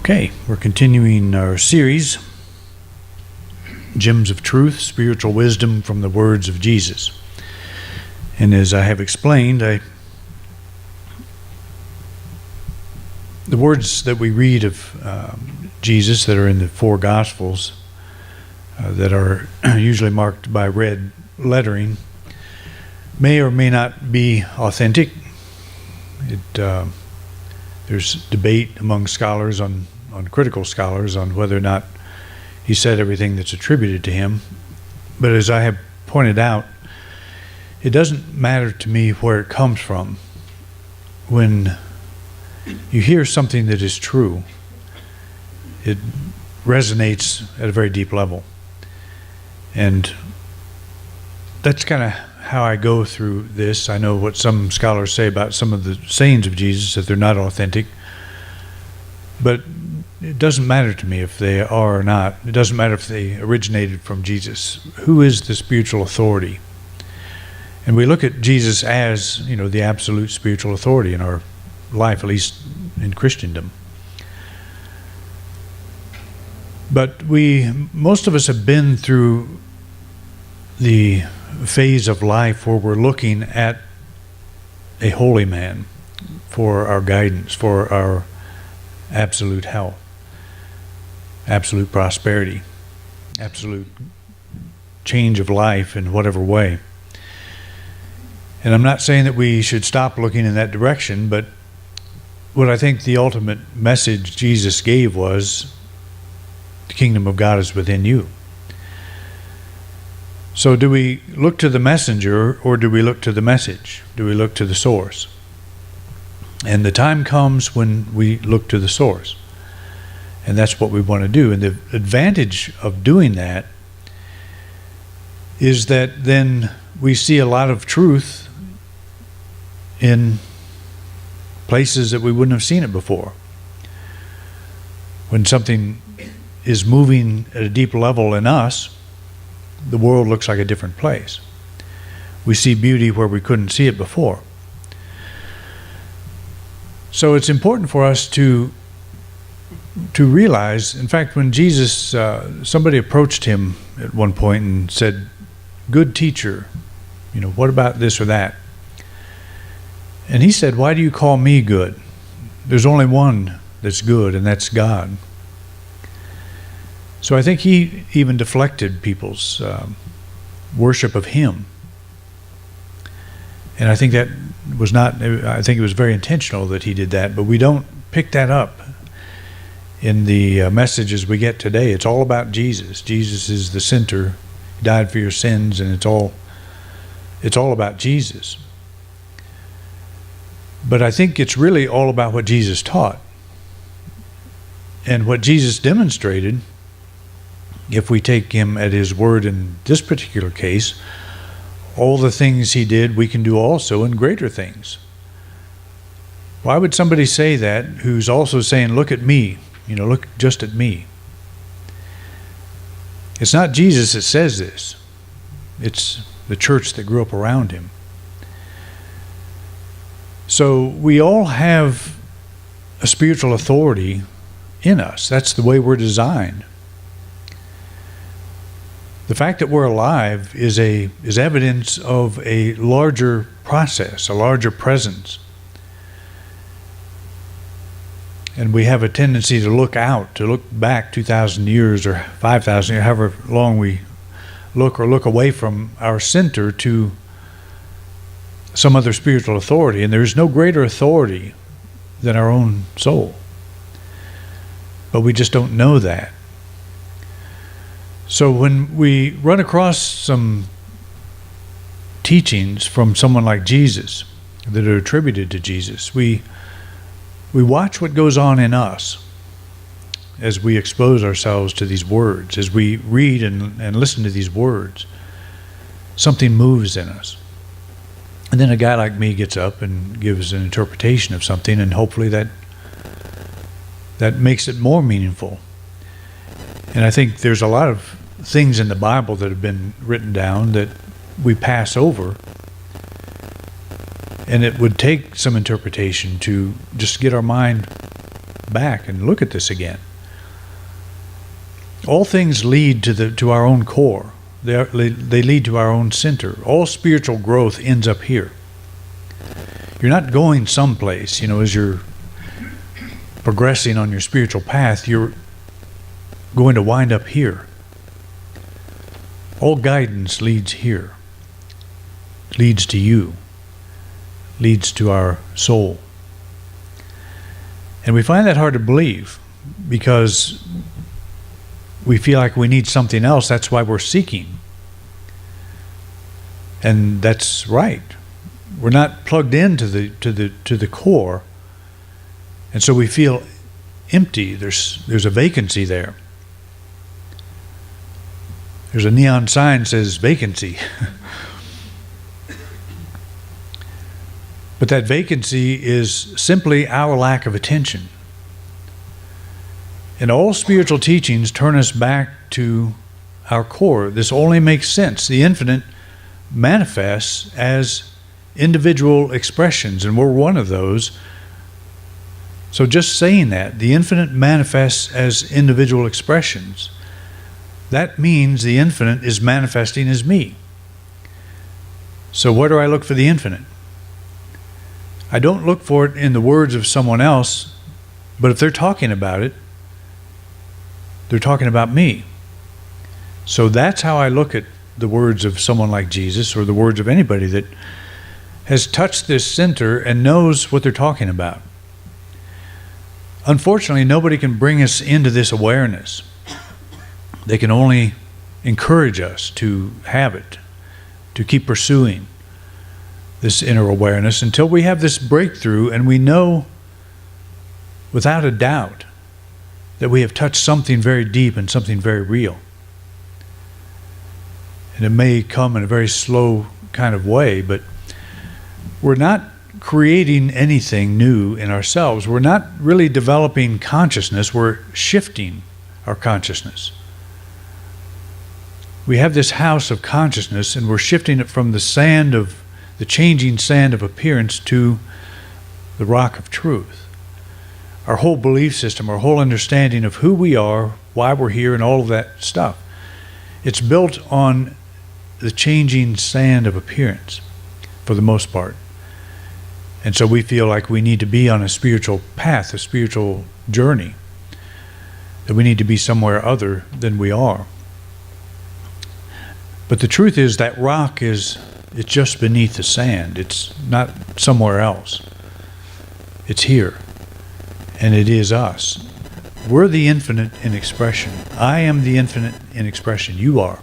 Okay, we're continuing our series, Gems of Truth, Spiritual Wisdom from the Words of Jesus. And as I have explained, the words that we read of Jesus that are in the four Gospels that are usually marked by red lettering may or may not be authentic. There's debate among scholars, on critical scholars, on whether or not he said everything that's attributed to him. But as I have pointed out, it doesn't matter to me where it comes from. When you hear something that is true, it resonates at a very deep level. And that's kind of how I go through this. I know what some scholars say about some of the sayings of Jesus, that they're not authentic. But it doesn't matter to me if they are or not. It doesn't matter if they originated from Jesus. Who is the spiritual authority? And we look at Jesus as, the absolute spiritual authority in our life, at least in Christendom. But most of us have been through the phase of life where we're looking at a holy man for our guidance, for our absolute health, absolute prosperity, absolute change of life in whatever way. And I'm not saying that we should stop looking in that direction, but what I think the ultimate message Jesus gave was, the kingdom of God is within you. So do we look to the messenger, or do we look to the message? Do we look to the source? And the time comes when we look to the source. And that's what we want to do. And the advantage of doing that is that then we see a lot of truth in places that we wouldn't have seen it before. When something is moving at a deep level in us, the world looks like a different place. We see beauty where we couldn't see it before. So it's important for us to realize, in fact, when Jesus, somebody approached him at one point and said, "Good teacher, what about this or that?" And he said, "Why do you call me good? There's only one that's good, and that's God." So I think he even deflected people's worship of him. And I think that was I think it was very intentional that he did that, but we don't pick that up in the messages we get today. It's all about Jesus. Jesus is the center. He died for your sins, and it's all about Jesus. But I think it's really all about what Jesus taught. And what Jesus demonstrated, if we take him at his word in this particular case, all the things he did, we can do also, and greater things. Why would somebody say that who's also saying, "Look at me, look just at me"? It's not Jesus that says this. It's the church that grew up around him. So we all have a spiritual authority in us. That's the way we're designed. The fact that we're alive is evidence of a larger process, a larger presence. And we have a tendency to look out, to look back 2,000 years or 5,000 years, however long we look, or look away from our center to some other spiritual authority. And there is no greater authority than our own soul. But we just don't know that. So when we run across some teachings from someone like Jesus that are attributed to Jesus, we watch what goes on in us as we expose ourselves to these words, as we read and listen to these words. Something moves in us. And then a guy like me gets up and gives an interpretation of something, and hopefully that makes it more meaningful. And I think there's a lot of things in the Bible that have been written down that we pass over, and it would take some interpretation to just get our mind back and look at this again. All things lead to our own core. They lead to our own center. All spiritual growth ends up here. You're not going someplace, as you're progressing on your spiritual path, you're going to wind up here. All guidance leads here, leads to you, leads to our soul. And we find that hard to believe because we feel like we need something else. That's why we're seeking. And that's right. We're not plugged into the core, and so we feel empty. There's a vacancy there. There's a neon sign that says vacancy. But that vacancy is simply our lack of attention. And all spiritual teachings turn us back to our core. This only makes sense. The infinite manifests as individual expressions, and we're one of those. So just saying that, the infinite manifests as individual expressions, that means the infinite is manifesting as me. So where do I look for the infinite? I don't look for it in the words of someone else, but if they're talking about it, they're talking about me. So that's how I look at the words of someone like Jesus, or the words of anybody that has touched this center and knows what they're talking about. Unfortunately, nobody can bring us into this awareness. They can only encourage us to have it, to keep pursuing this inner awareness until we have this breakthrough and we know without a doubt that we have touched something very deep and something very real. And it may come in a very slow kind of way, but we're not creating anything new in ourselves. We're not really developing consciousness. We're shifting our consciousness. We have this house of consciousness, and we're shifting it from the changing sand of appearance to the rock of truth. Our whole belief system, our whole understanding of who we are, why we're here, and all of that stuff, it's built on the changing sand of appearance for the most part. And so we feel like we need to be on a spiritual path, a spiritual journey, that we need to be somewhere other than we are. But the truth is that rock it's just beneath the sand. It's not somewhere else. It's here. And it is us. We're the infinite in expression. I am the infinite in expression. You are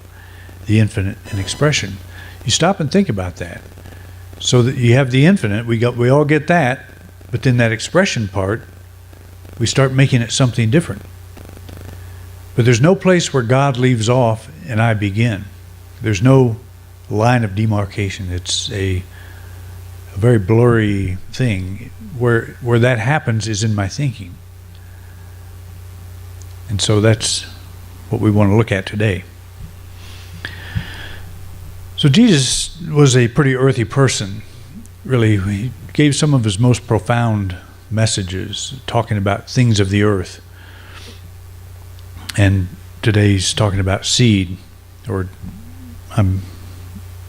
the infinite in expression. You stop and think about that. So that you have the infinite, we all get that, but then that expression part, we start making it something different. But there's no place where God leaves off and I begin. There's no line of demarcation. It's a very blurry thing. Where that happens is in my thinking. And so that's what we want to look at today. So Jesus was a pretty earthy person, really. He gave some of his most profound messages, talking about things of the earth. And today he's talking about seed, or I'm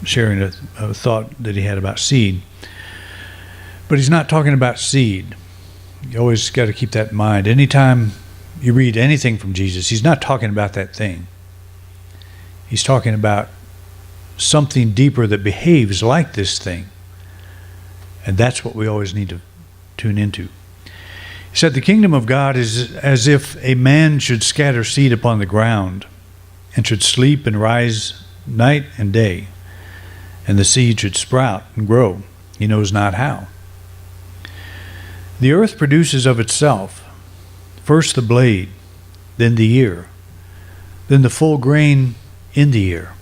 sharing a thought that he had about seed. But he's not talking about seed. You always got to keep that in mind. Anytime you read anything from Jesus, he's not talking about that thing. He's talking about something deeper that behaves like this thing. And that's what we always need to tune into. He said, the kingdom of God is as if a man should scatter seed upon the ground and should sleep and rise night and day, and the seed should sprout and grow. He knows not how. The earth produces of itself first the blade, then the ear, then the full grain in the ear.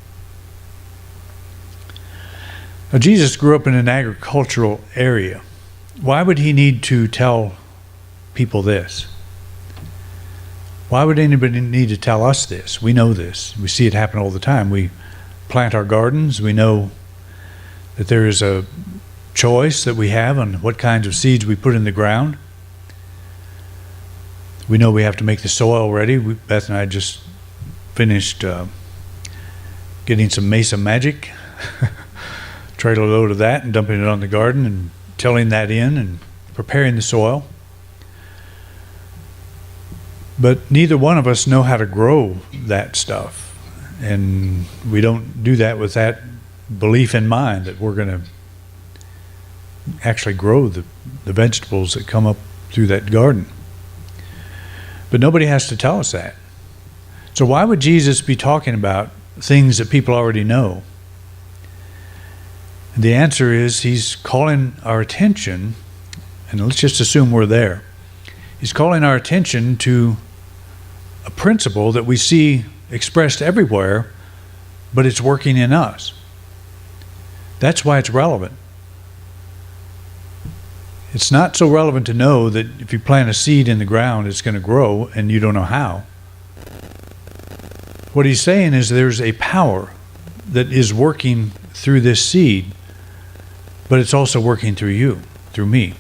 Now, Jesus grew up in an agricultural area. Why would he need to tell people this? Why would anybody need to tell us this? We know this. We see it happen all the time. We plant our gardens. We know that there is a choice that we have on what kinds of seeds we put in the ground. We know we have to make the soil ready. Beth and I just finished getting some Mesa Magic, trailer load of that, and dumping it on the garden and tilling that in and preparing the soil. But neither one of us know how to grow that stuff. And we don't do that with that belief in mind that we're going to actually grow the vegetables that come up through that garden. But nobody has to tell us that. So why would Jesus be talking about things that people already know? And the answer is he's calling our attention, and let's just assume we're there. He's calling our attention to a principle that we see expressed everywhere, but it's working in us. That's why it's relevant. It's not so relevant to know that if you plant a seed in the ground, it's going to grow and you don't know how. What he's saying is there's a power that is working through this seed, but it's also working through you, through me.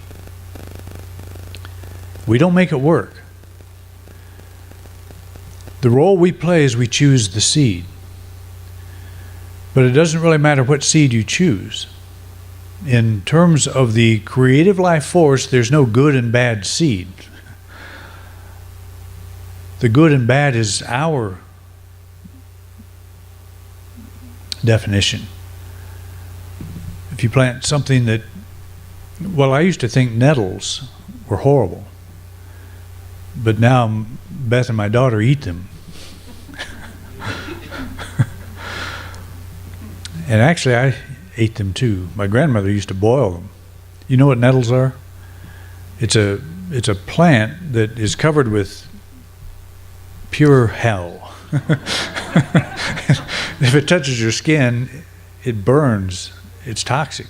We don't make it work. The role we play is we choose the seed. But it doesn't really matter what seed you choose. In terms of the creative life force, there's no good and bad seed. The good and bad is our definition. If you plant something that, well, I used to think nettles were horrible. But now Beth and my daughter eat them. And actually, I ate them too. My grandmother used to boil them. You know what nettles are? It's a plant that is covered with pure hell. If it touches your skin, it burns. It's toxic.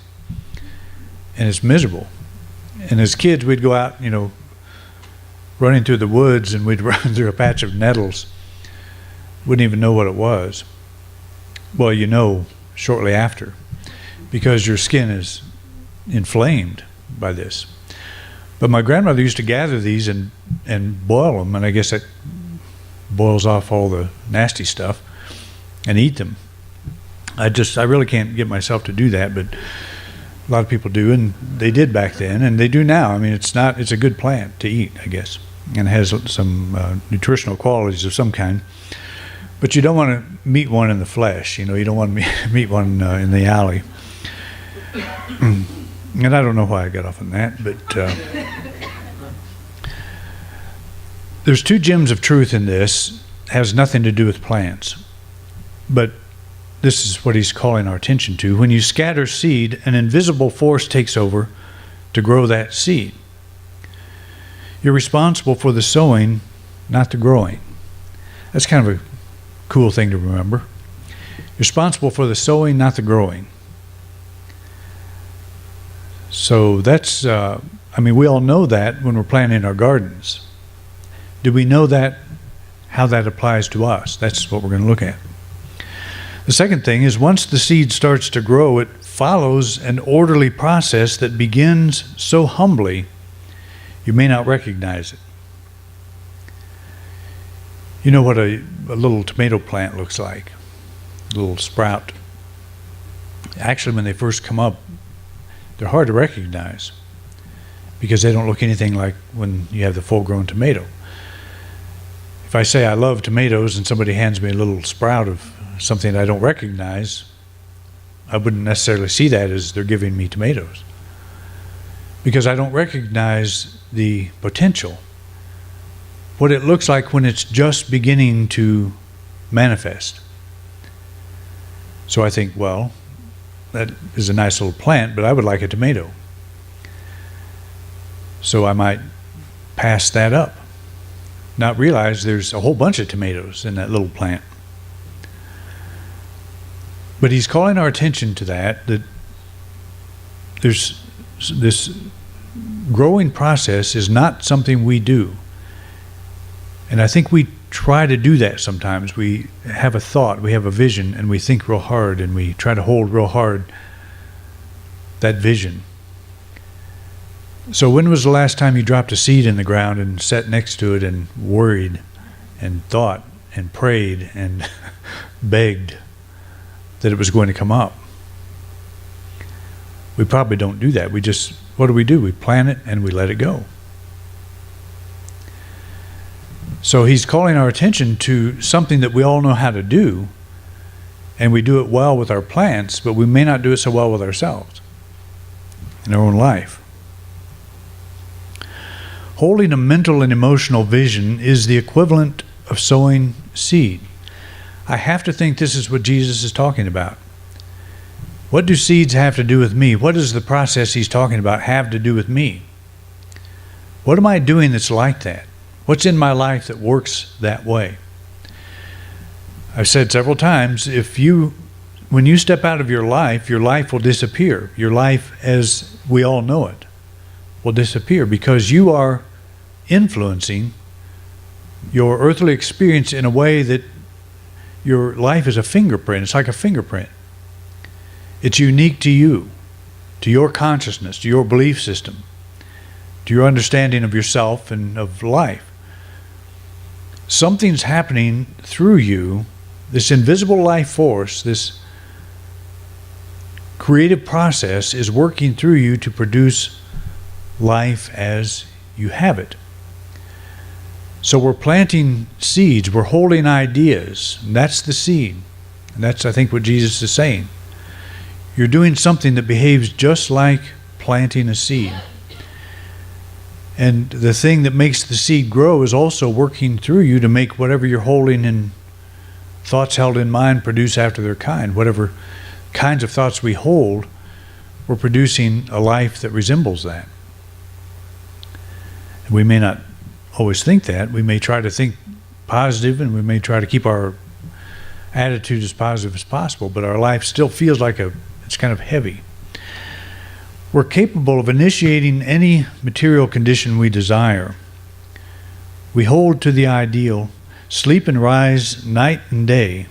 And it's miserable. And as kids, we'd go out, running through the woods, and we'd run through a patch of nettles. Wouldn't even know what it was. Well, shortly after, because your skin is inflamed by this. But my grandmother used to gather these and boil them, and I guess that boils off all the nasty stuff, and eat them. I really can't get myself to do that, but a lot of people do, and they did back then, and they do now. I mean, it's a good plant to eat, I guess, and it has some nutritional qualities of some kind. But you don't want to meet one in the flesh. You don't want to meet one in the alley. And I don't know why I got off on that, but there's two gems of truth in this. It has nothing to do with plants. But this is what he's calling our attention to. When you scatter seed, an invisible force takes over to grow that seed. You're responsible for the sowing, not the growing. That's kind of a cool thing to remember. You're responsible for the sowing, not the growing. So that's, we all know that when we're planting our gardens. Do we know that, how that applies to us? That's what we're going to look at. The second thing is once the seed starts to grow, it follows an orderly process that begins so humbly you may not recognize it. You know what a little tomato plant looks like, a little sprout. Actually, when they first come up, they're hard to recognize because they don't look anything like when you have the full-grown tomato. If I say I love tomatoes and somebody hands me a little sprout of something I don't recognize, I wouldn't necessarily see that as they're giving me tomatoes because I don't recognize the potential. What it looks like when it's just beginning to manifest. So I think, well, that is a nice little plant, but I would like a tomato. So I might pass that up, not realize there's a whole bunch of tomatoes in that little plant. But he's calling our attention to that there's this growing process is not something we do. And I think we try to do that sometimes. We have a thought, we have a vision, and we think real hard, and we try to hold real hard that vision. So when was the last time you dropped a seed in the ground and sat next to it and worried and thought and prayed and begged that it was going to come up? We probably don't do that. What do? We plant it and we let it go. So he's calling our attention to something that we all know how to do, and we do it well with our plants, but we may not do it so well with ourselves in our own life. Holding a mental and emotional vision is the equivalent of sowing seed. I have to think this is what Jesus is talking about. What do seeds have to do with me? What does the process he's talking about have to do with me? What am I doing that's like that? What's in my life that works that way? I've said several times, when you step out of your life will disappear. Your life as we all know it will disappear because you are influencing your earthly experience in a way that your life is a fingerprint. It's like a fingerprint. It's unique to you, to your consciousness, to your belief system, to your understanding of yourself and of life. Something's happening through you. This invisible life force, this creative process is working through you to produce life as you have it. So we're planting seeds, we're holding ideas, and that's the seed. And that's, I think, what Jesus is saying. You're doing something that behaves just like planting a seed. And the thing that makes the seed grow is also working through you to make whatever you're holding in thoughts held in mind produce after their kind. Whatever kinds of thoughts we hold, we're producing a life that resembles that. And we may not always think that. We may try to think positive, and we may try to keep our attitude as positive as possible, but our life still feels like it's kind of heavy. We're capable of initiating any material condition we desire. We hold to the ideal, sleep and rise night and day,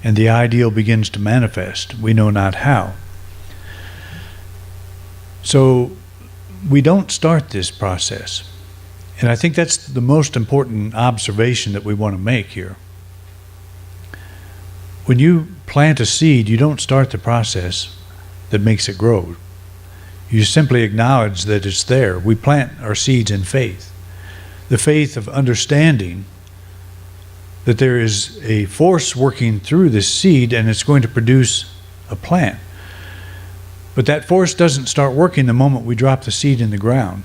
and the ideal begins to manifest. We know not how. So we don't start this process. And I think that's the most important observation that we want to make here. When you plant a seed, you don't start the process that makes it grow. You simply acknowledge that it's there. We plant our seeds in faith. The faith of understanding that there is a force working through this seed and it's going to produce a plant. But that force doesn't start working the moment we drop the seed in the ground.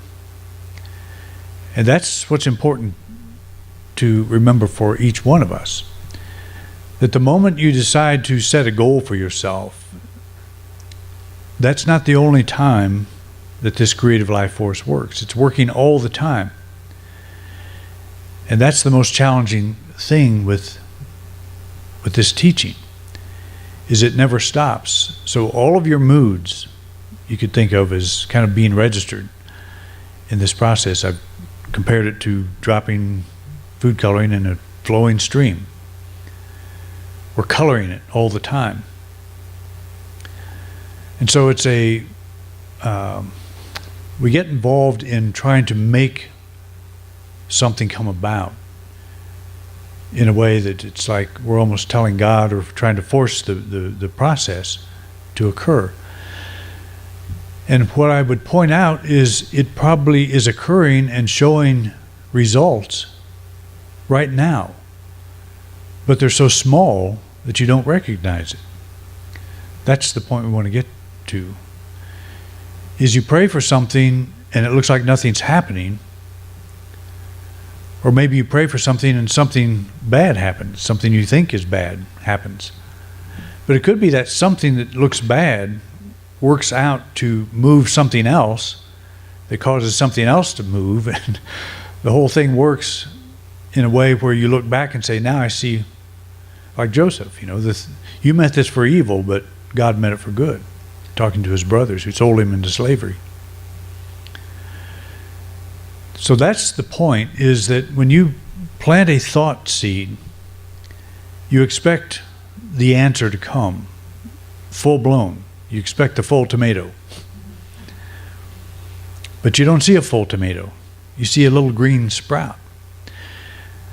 And that's what's important to remember for each one of us. That the moment you decide to set a goal for yourself, that's not the only time that this creative life force works. It's working all the time. And that's the most challenging thing with this teaching, is it never stops. So all of your moods you could think of as kind of being registered in this process. I've compared it to dropping food coloring in a flowing stream. We're coloring it all the time. And so it's we get involved in trying to make something come about in a way that it's like we're almost telling God or trying to force the process to occur. And what I would point out is it probably is occurring and showing results right now, but they're so small that you don't recognize it. That's the point we want to get to, is you pray for something and it looks like nothing's happening, or maybe you pray for something and something bad happens, something you think is bad happens. But it could be that something that looks bad works out to move something else that causes something else to move, and the whole thing works in a way where you look back and say, now I see, like Joseph, you meant this for evil, but God meant it for good, talking to his brothers who sold him into slavery. So that's the point, is that when you plant a thought seed, you expect the answer to come full blown. You expect the full tomato. But you don't see a full tomato. You see a little green sprout.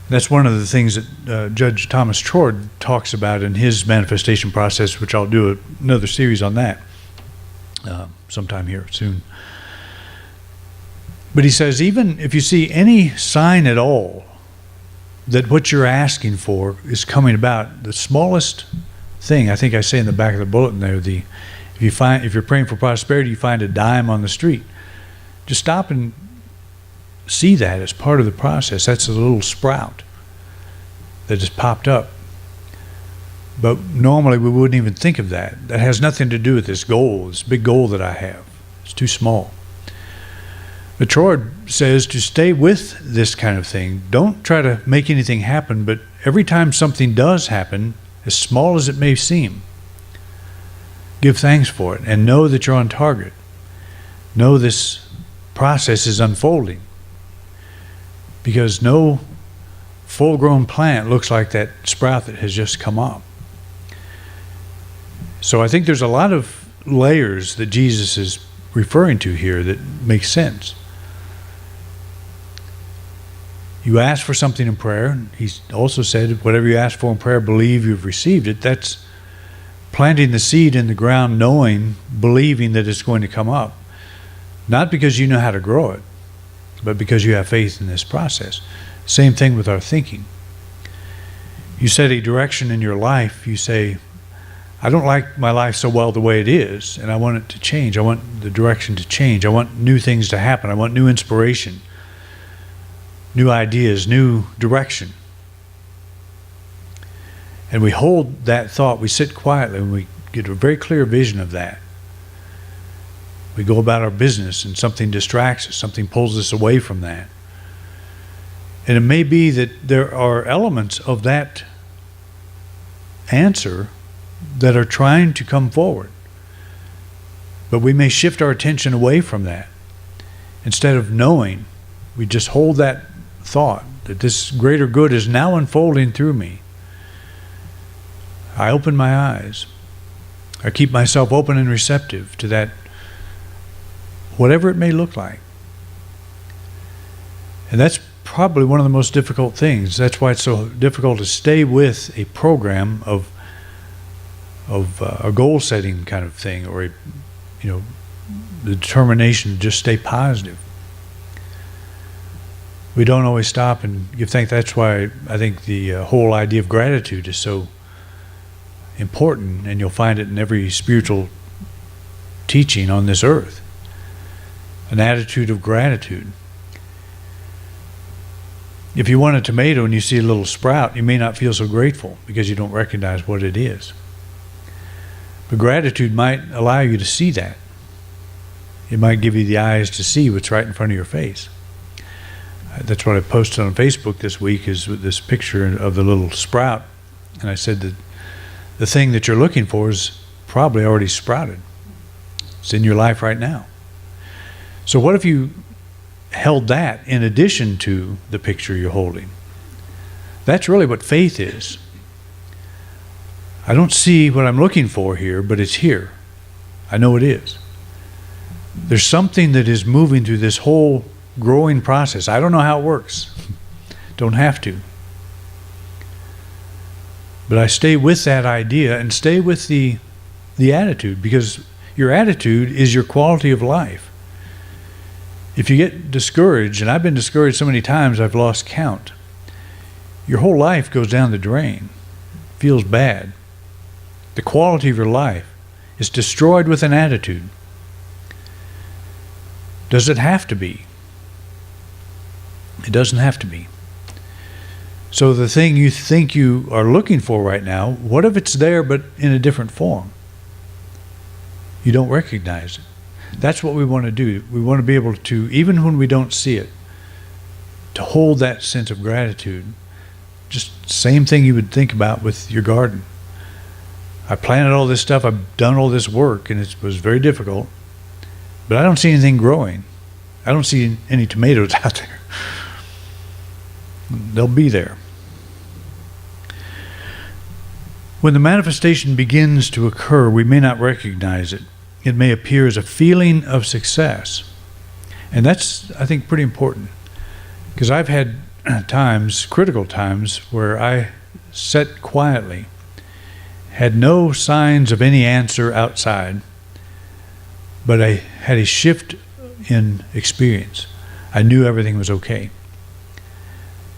That's one of the things that Judge Thomas Trord talks about in his manifestation process, which I'll do another series on that sometime here soon. But he says, even if you see any sign at all that what you're asking for is coming about, the smallest thing, I think I say in the back of the bulletin there, if you're praying for prosperity, you find a dime on the street, just stop and see that as part of the process. That's a little sprout that has popped up. But normally we wouldn't even think of that. That has nothing to do with this goal, this big goal that I have. It's too small. But Trord says to stay with this kind of thing. Don't try to make anything happen, but every time something does happen, as small as it may seem, give thanks for it and know that you're on target. Know this process is unfolding, because no full-grown plant looks like that sprout that has just come up. So I think there's a lot of layers that Jesus is referring to here that make sense. You ask for something in prayer. He also said, whatever you ask for in prayer, believe you've received it. That's planting the seed in the ground, knowing, believing that it's going to come up. Not because you know how to grow it, but because you have faith in this process. Same thing with our thinking. You set a direction in your life. You say, I don't like my life so well the way it is, and I want it to change. I want the direction to change. I want new things to happen. I want new inspiration, new ideas, new direction. And we hold that thought. We sit quietly and we get a very clear vision of that. We go about our business and something distracts us. Something pulls us away from that. And it may be that there are elements of that answer that are trying to come forward. But we may shift our attention away from that. Instead of knowing, we just hold that thought that this greater good is now unfolding through me. I open my eyes. I keep myself open and receptive to that, whatever it may look like. And that's probably one of the most difficult things. That's why it's so difficult to stay with a program of a goal setting kind of thing, or the determination to just stay positive. We don't always stop and give thanks. That's why I think the whole idea of gratitude is so important, and you'll find it in every spiritual teaching on this earth. An attitude of gratitude. If you want a tomato and you see a little sprout, you may not feel so grateful because you don't recognize what it is. But gratitude might allow you to see that. It might give you the eyes to see what's right in front of your face. That's what I posted on Facebook this week, is with this picture of the little sprout. And I said that the thing that you're looking for is probably already sprouted. It's in your life right now. So what if you held that in addition to the picture you're holding? That's really what faith is. I don't see what I'm looking for here, but it's here. I know it is. There's something that is moving through this whole growing process. I don't know how it works. Don't have to. But I stay with that idea and stay with the attitude, because your attitude is your quality of life. If you get discouraged, and I've been discouraged so many times I've lost count, your whole life goes down the drain. Feels bad. The quality of your life is destroyed with an attitude. Does it have to be? It doesn't have to be. So the thing you think you are looking for right now, what if it's there but in a different form? You don't recognize it. That's what we want to do. We want to be able to, even when we don't see it, to hold that sense of gratitude. Just same thing you would think about with your garden. I planted all this stuff, I've done all this work, and it was very difficult, but I don't see anything growing. I don't see any tomatoes out there. They'll be there. When the manifestation begins to occur, we may not recognize it. It may appear as a feeling of success. And that's, I think, pretty important. Because I've had times, critical times, where I sat quietly, had no signs of any answer outside, but I had a shift in experience. I knew everything was okay.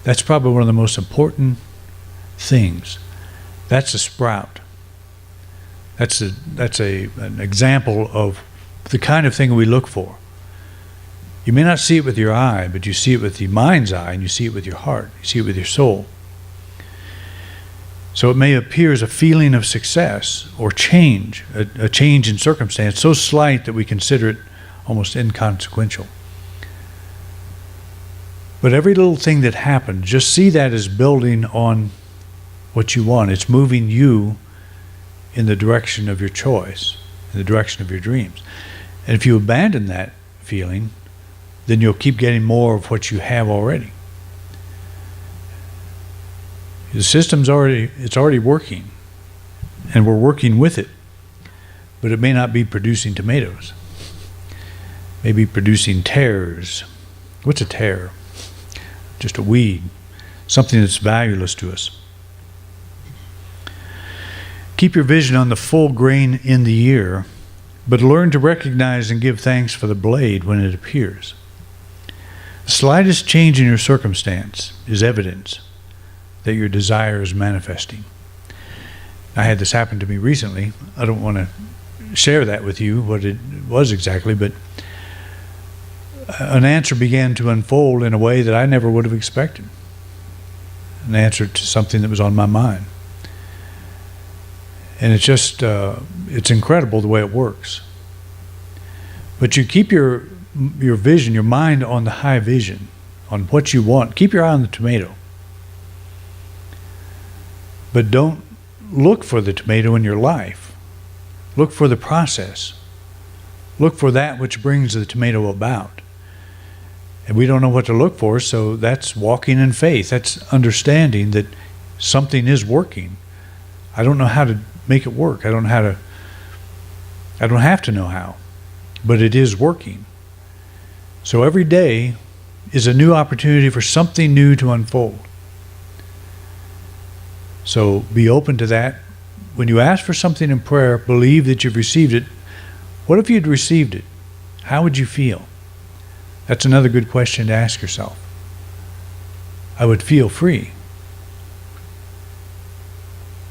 That's probably one of the most important things. That's a sprout. That's an example of the kind of thing we look for. You may not see it with your eye, but you see it with the mind's eye, and you see it with your heart. You see it with your soul. So it may appear as a feeling of success or change, a change in circumstance so slight that we consider it almost inconsequential. But every little thing that happens, just see that as building on what you want. It's moving you in the direction of your choice, in the direction of your dreams. And if you abandon that feeling, then you'll keep getting more of what you have already. The system's already working, and we're working with it, but it may not be producing tomatoes. It may be producing tares. What's a tare? Just a weed, something that's valueless to us. Keep your vision on the full grain in the ear, but learn to recognize and give thanks for the blade when it appears. The slightest change in your circumstance is evidence that your desire is manifesting. I had this happen to me recently. I don't want to share that with you, what it was exactly, but an answer began to unfold in a way that I never would have expected. An answer to something that was on my mind. And it's just, it's incredible the way it works. But you keep your vision, your mind on the high vision, on what you want. Keep your eye on the tomato. But don't look for the tomato in your life. Look for the process. Look for that which brings the tomato about. And we don't know what to look for, so that's walking in faith. That's understanding that something is working. I don't know how to make it work. I don't have to know how, but it is working. So every day is a new opportunity for something new to unfold. So be open to that. When you ask for something in prayer, believe that you've received it. What if you'd received it? How would you feel? That's another good question to ask yourself. I would feel free.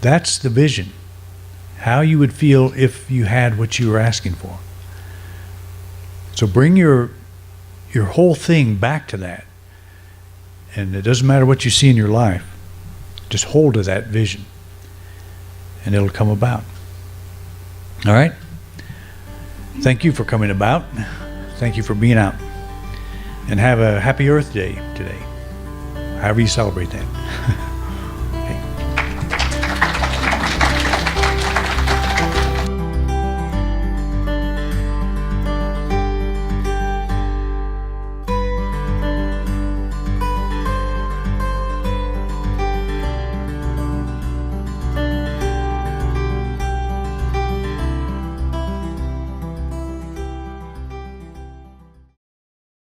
That's the vision. How you would feel if you had what you were asking for. So bring your whole thing back to that. And it doesn't matter what you see in your life. Just hold to that vision. And it'll come about. All right? Thank you for coming about. Thank you for being out. And have a happy Earth Day today. However you celebrate that.